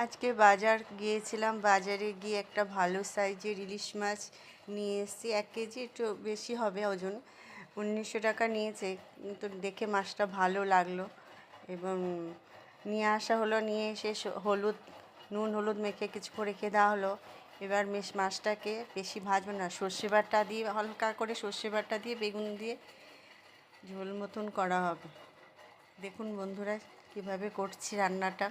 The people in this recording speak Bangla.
আজকে বাজার গিয়েছিলাম, বাজারে গিয়ে একটা ভালো সাইজের ইলিশ মাছ নিয়ে এসেছি। 1 কেজি একটু বেশি হবে ওজন। 1900 টাকা নিয়েছে, কিন্তু দেখে মাছটা ভালো লাগলো এবং নিয়ে আসা হলো। নিয়ে এসে নুন হলুদ মেখে কিছুক্ষণ রেখে দেওয়া হলো। এবার মাছটাকে বেশি ভাজবো না, সর্ষে বাটা দিয়ে হালকা করে সর্ষে বাটা দিয়ে বেগুন দিয়ে ঝোল মতন করা হবে। দেখুন বন্ধুরা, কীভাবে করছি রান্নাটা।